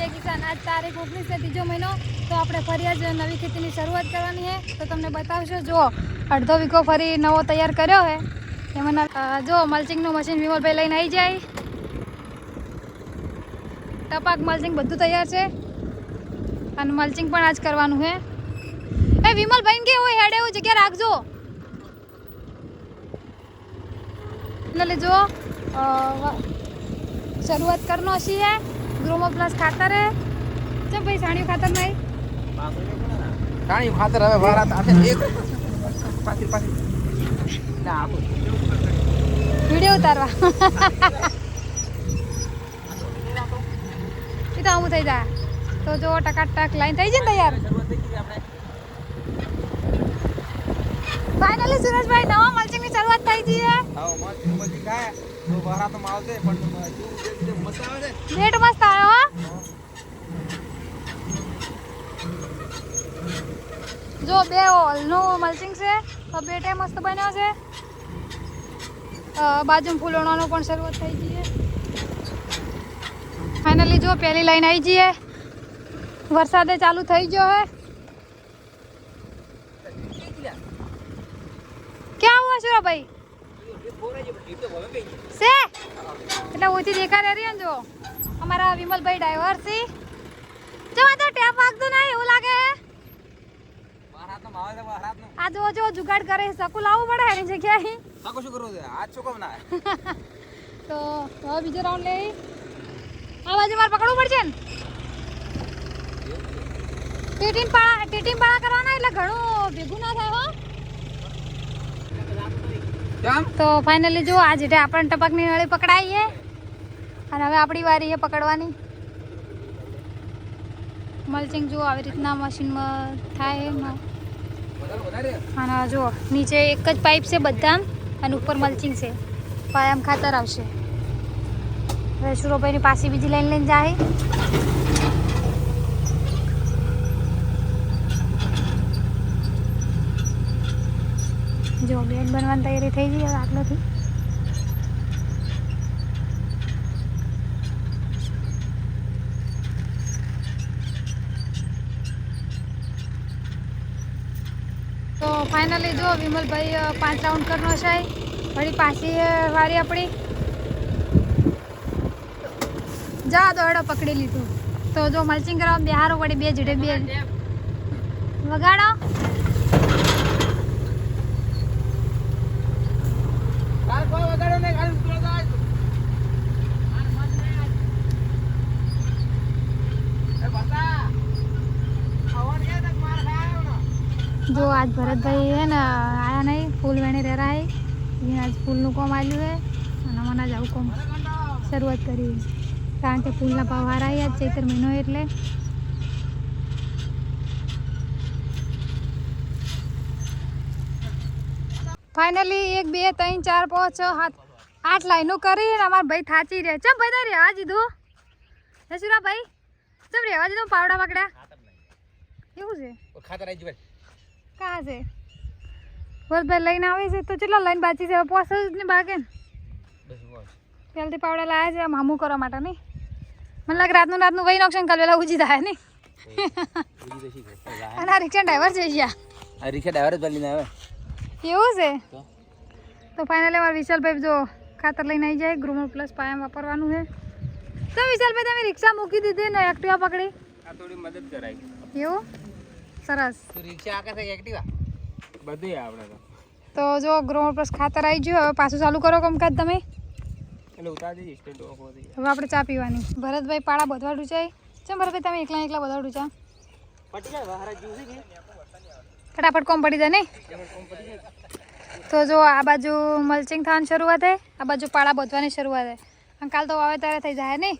જય કિસાન આજ તારીખ 19 છે 3જો મહિનો તો આપણે ફરી આજ નવી ખેતીની શરૂઆત કરવાની છે તો તમને બતાવશો જો અડધો વીઘો ફરી નવો તૈયાર કર્યો છે એમાં જો મલ્ચિંગનું મશીન વિમલભાઈ લઈને આવી જાય ટપાક મલ્ચિંગ બધું તૈયાર છે અને મલ્ચિંગ પણ આજ કરવાનું છે એ વિમલભાઈ કે હોય હેડે એવું જગ્યા રાખજો એટલે જો શરૂઆત કરનો છી है ग्रोमो प्लस खातर है चल भाई साणियो खातर नहीं साणियो खातर હવે વારાત આઠે એક પાછી ના આપો વિડિયો ઉતારવા ઈ તો આવું થઈ જાય તો જો ટકાટક લાઈન થઈ જાય ને તૈયાર ફાઇનલી સુરેશભાઈ નવા મલ્ચિંગ ની શરૂઆત થઈ ગઈ છે હા મલ્ચિંગ કાય તો વારાત માં આવશે પણ મસ્ત આવે છે રેટ મસ્ત આવ્યો હો જો બે હોલ નું મલ્ચિંગ છે તો બેટે મસ્ત બન્યો છે બાજુમાં ફૂલોણાનો પણ શરૂઆત થઈ ગઈ છે ફાઇનલી જો પહેલી લાઈન આવી ગઈ છે વરસાદે ચાલુ થઈ ગયો है क्या हुआ शुरा भाई से એટલે ઓછી દેખાડે રહી ને જો અમારા વિમલભાઈ ડ્રાઈવર છે જવા તો ટેપ વાગતો નહીં એવું લાગે આ જો જુગાડ કરે સકુ લાવવું પડે એની જગ્યાએ સકુ શું કરવું છે આજ શું કામ ના તો હવે બીજો રાઉન્ડ લઈ આ બાજુ મારે પકડવું પડશે ને ટીટીમ પાળા કરવાના એટલે ઘણું ભેગું ના થાય હો તો ફાઇનલી જો આજે આપણને ટપકની નળી પકડાઈ છે અને હવે આપણી વારી છે પકડવાની મલ્ચિંગ જો આવી રીતના મશીનમાં થાય અને જો નીચે એક જ પાઇપ છે બધા અને ઉપર મલ્ચિંગ છે પાયામ ખાતર આવશે હવે સુરોભાઈની પાસે બીજી લાઈન લઈને જાય જો બેડ બનવાની તૈયારી થઈ ગઈ હવે આટલોથી તો ફાઇનલી જો વિમલભાઈ 5 રાઉન્ડ કરનો છે વળી પાછી વારી આપણી જા દોડો પકડી લીધું તો જો મલ્ચિંગ કરવા બિહારો વળી બે જડે બે વગાડો जो आज भरतभाई है ना आया नहीं फूल वेणी रह रहा है ये आज फूल નું કામ આવ્યું है અને મને જ આવું કામ શરૂઆત કરી કારણ કે ફૂલના ભાવ હારા આજ ચૈત્ર મહિનો એટલે ફાઇનલી 1 2 3 4 5 6 7 8 લાઈનો કરી અને અમાર ભાઈ થાચી રહ્યા ચમ ભાઈ તારી આ દીધું હસુરા ભાઈ ચમ રેવા દીધું પાવડા પકડ્યા એવું છે ખાતર આવી ગયું कहाँ से वर्धा लाइन आवे से तो चलो लाइन बाची से पोस ने बागे जल्दी पावड़ा लाया છે આમ હમું કરવા માટે નહીં મને લાગે રાતનું વહી નોક્શન કાલ વેલા ઉજી થાય નહીં અને આ રિક્ષા ડ્રાઈવર છે આ રિક્ષા ડ્રાઈવર જ બદલીને આવે એવું છે તો ફાઇનલી અમારા વિશાલભાઈ જો ખાતર લઈને આવી જાય ગ્રોમો પ્લસ પાયામાં વાપરવાનું છે તો વિશાલભાઈ તમે રિક્ષા મૂકી દીધી ને એક્ટિવા પકડી આ થોડી મદદ કરાય એવું સરસ તો રિક્ષા આકે છે એક્ટિવા બધું આપણે તો જો ગ્રોમર પ્લસ ખાતર આવી ગયું હવે પાછું ચાલુ કરો કામકાજ તમે એટલે ઉતાર દેજે સ્ટેન્ડ ઓફ હો દે હવે આપણે ચા પીવાની ભરતભાઈ પાડા બધવાડું છે ચમ ભરતભાઈ તમે એકલા બધવાડું ચા પટી જાય બહાર જીવ છે ફટાફટ કોમ પડી જાય ને તો જો આ બાજુ મલ્ચિંગ થવાની શરૂઆત છે આ બાજુ પાડા બધવાની શરૂઆત છે અને કાલ તો વાવે ત્યારે થઈ જાય ને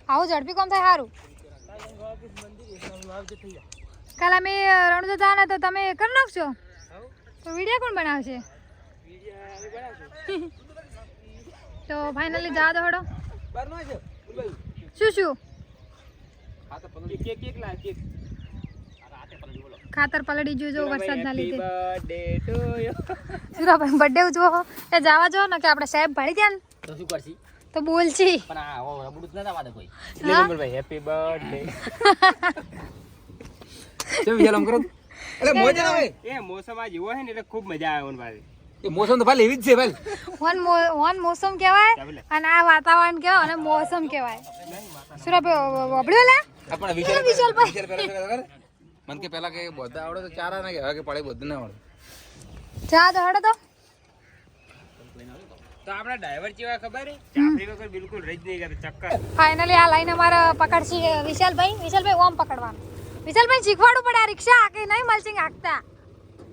આવું ઝડપી કોમ થાય સારું કાલ અમે રણુજા જવાના તો તમે કરી નાખશો તો વિડીયો કોણ બનાવશે તો ફાઇનલી જા દો હડો શું ખાતર પલડી જો વરસાદ ના લીધે સુરાભાઈ બર્થડે ઉજવો એ જવા જો ને કે આપણે સાહેબ ભાડી ગયા ને તો શું કરશી તો બોલ છી પણ આ ઓ રબડું જ નતા વાદે કોઈ હા? ભાઈ હેપી બર્થડે ચલ વિશાલ આમ કરો એટલે મોજ આવે એ મોસમ આ જેવો હે ને એટલે ખૂબ મજા આવે મને ભાઈ એ મોસમ તો ભાઈ એવી જ છે ભાઈ વન મોસમ કહેવાય અને આ વાતાવરણ કહેવાય અને મોસમ કહેવાય સુરાભાઈ વબડ્યો લે આપણા વિશાલભાઈ. વિશાલ પહેલા મન કે પહેલા કે બધા આવડે તો ચારા ના કે પડે બધું ના આવડે જા તો હડો તો તો આપણા ડ્રાઈવર જેવા ખબર હે ચાપડી વગર બિલકુલ રહી જ નહીં કરતા ચક્કર ફાઇનલી આ લાઈન અમારે પકડશી વિશાલભાઈ ઓમ પકડવાનું વિશાલભાઈ શીખવાડવું પડે આ રિક્ષા કે નહીં મલસિંગ હાંકતા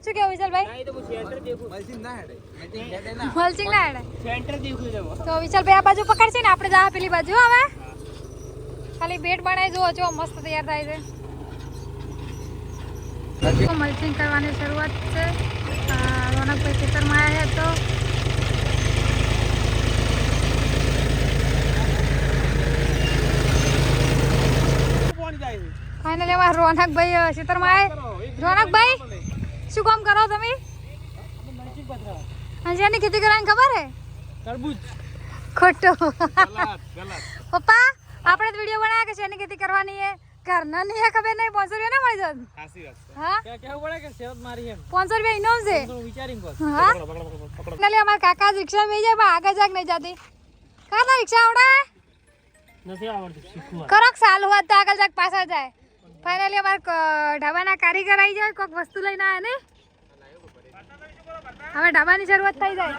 શું કેવું વિશાલભાઈ નહીં તો હું સેન્ટર દેખું મલસીન ના હેડે મેટિંગ હેડે ના મલસિંગ ના હેડે સેન્ટર દેખું જવો તો વિશાલભાઈ આ બાજુ પકડશે ને આપણે જા પેલી બાજુ હવે ખાલી બેટ બનાવી જુઓ જો મસ્ત તૈયાર થાય છે મલ્ચિંગ કરવાની શરૂઆત છે રોનકભાઈ ખેતરમાં આવ્યા તો ફાઇનલી અમારા રોનકભાઈ ખેતરમાં આવ્યા રોનકભાઈ શું કામ કરો તમે અંજારની ખેતી કરવાની ખબર હે તરબૂચ ખોટો ગલત પપ્પા આપણે તો વિડીયો બનાવ્યા કે શેની ખેતી કરવાની હે ઘરના ની હે ખબર નહીં 500 રૂપિયા ના મળી જાય સાચી વાત હા કે કેવું પડે કે સેવત મારી એમ 500 રૂપિયા ઇનામ છે વિચારીને કહો હા પકડો એટલે અમારા કાકા જ રિક્ષા મેં જાય પણ આગળ જાગ નહીં જાતી કાના રિક્ષા આવડે નથી આવડતું શીખવા કરક સાલું હોત તો આગળ જાગ પાછા જાય ફાઇનલી અમારા ઢાબાના કારીગર આવી જાય કોઈક વસ્તુ લઈને આવે ને હવે ઢાબાની શરૂઆત થઈ જાય